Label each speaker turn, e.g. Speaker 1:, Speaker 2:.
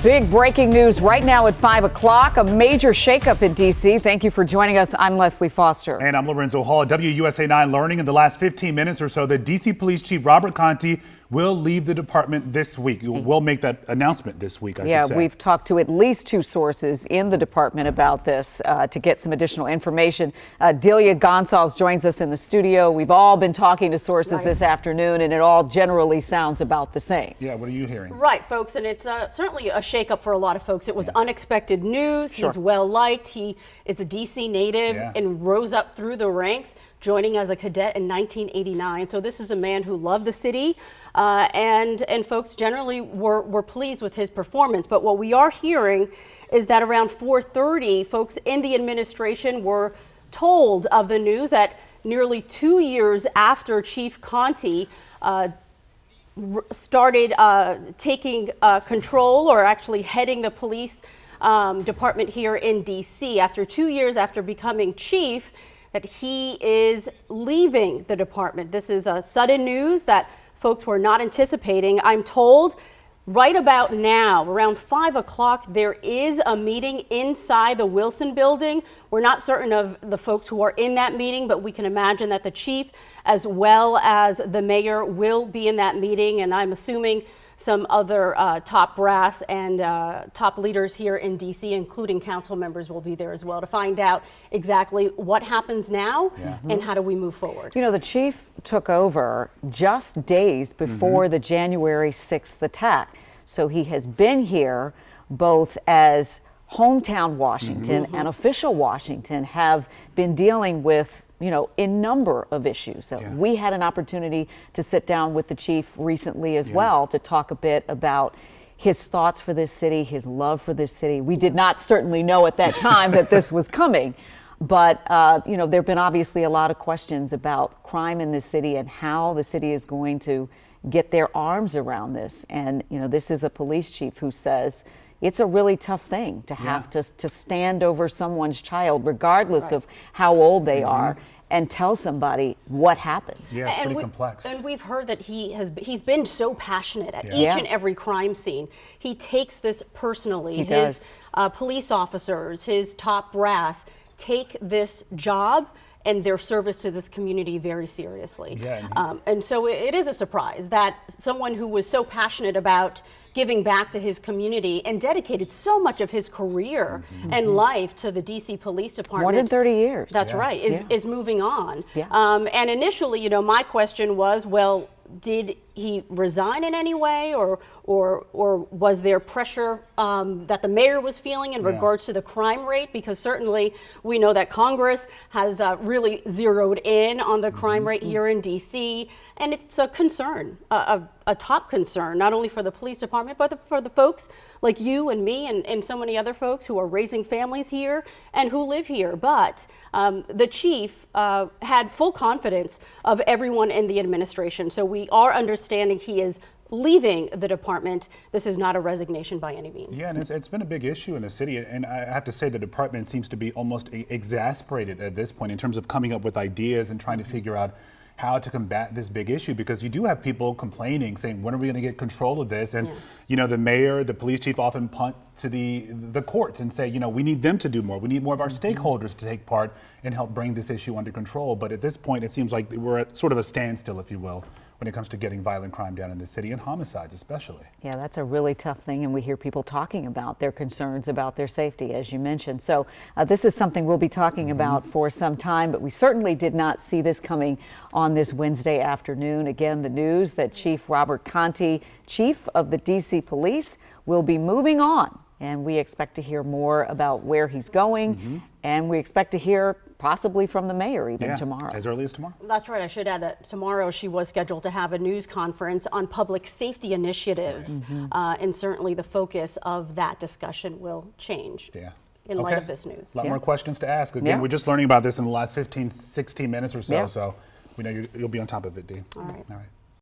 Speaker 1: Big breaking news right now at 5 o'clock. A major shakeup in D.C. Thank you for joining us. I'm Leslie Foster.
Speaker 2: And I'm Lorenzo Hall. WUSA 9 learning in the last 15 minutes or so that D.C. Police Chief Robert Contee will leave the department this week. We'll make that announcement this week, I should say.
Speaker 1: Yeah, we've talked to at least two sources in the department about this to get some additional information. Delia Gonzalez joins us in the studio. We've all been talking to sources this afternoon, and it all generally sounds about the same.
Speaker 2: Yeah, what are you hearing?
Speaker 3: Right, folks, and it's certainly a shakeup for a lot of folks. It was unexpected news. He's well-liked. He is a D.C. native and rose up through the ranks, joining as a cadet in 1989. So this is a man who loved the city, and folks generally were pleased with his performance. But what we are hearing is that around 4:30, folks in the administration were told of the news that nearly 2 years after Chief Contee started taking control, or actually heading the police department here in D.C. after 2 years after becoming chief, that he is leaving the department. This is sudden news that folks were not anticipating. I'm told right about now, around 5 o'clock, there is a meeting inside the Wilson building. We're not certain of the folks who are in that meeting, but we can imagine that the chief as well as the mayor will be in that meeting, and I'm assuming some other top brass and top leaders here in D.C., including council members, will be there as well to find out exactly what happens now and how do we move forward.
Speaker 1: You know, the chief took over just days before the January 6th attack. So he has been here both as hometown Washington and official Washington have been dealing with, you know, a number of issues. So we had an opportunity to sit down with the chief recently as well to talk a bit about his thoughts for this city, his love for this city. We did not certainly know at that time that this was coming, but you know, there have been obviously a lot of questions about crime in this city and how the city is going to get their arms around this. And you know, this is a police chief who says it's a really tough thing to have to stand over someone's child, regardless of how old they are, and tell somebody what happened.
Speaker 2: Yeah, it's pretty complex.
Speaker 3: And we've heard that he's been so passionate at each and every crime scene. He takes this personally. His police officers, his top brass, take this job and their service to this community very seriously. And so it is a surprise that someone who was so passionate about giving back to his community and dedicated so much of his career and life to the D.C. Police Department.
Speaker 1: More than 30 years.
Speaker 3: That's right, is moving on. And initially, you know, my question was, well, did he resign in any way, or was there pressure that the mayor was feeling in regards to the crime rate? Because certainly we know that Congress has really zeroed in on the crime rate here in D.C., and it's a concern, a top concern, not only for the police department, but for the folks like you and me and so many other folks who are raising families here and who live here. But the chief had full confidence of everyone in the administration. So we are understanding he is leaving the department. This is not a resignation by any means.
Speaker 2: Yeah, and it's been a big issue in the city, and I have to say the department seems to be almost exasperated at this point in terms of coming up with ideas and trying to figure out how to combat this big issue, because you do have people complaining, saying, when are we going to get control of this? And you know, the mayor, the police chief often punt to the courts and say, you know, we need them to do more. We need more of our stakeholders to take part and help bring this issue under control. But at this point, it seems like we're at sort of a standstill, if you will, when it comes to getting violent crime down in the city, and homicides especially. Yeah,
Speaker 1: that's a really tough thing, and we hear people talking about their concerns about their safety, as you mentioned. So this is something we'll be talking about for some time, but we certainly did not see this coming on this Wednesday afternoon. Again, the news that Chief Robert Contee, chief of the D.C. Police, will be moving on, and we expect to hear more about where he's going, and we expect to hear possibly from the mayor even tomorrow.
Speaker 2: As early as tomorrow?
Speaker 3: That's right. I should add that tomorrow she was scheduled to have a news conference on public safety initiatives, and certainly the focus of that discussion will change in light of this news.
Speaker 2: A lot more questions to ask. Again, we're just learning about this in the last 15, 16 minutes or so, so we know you'll be on top of it, Dee.
Speaker 3: All right.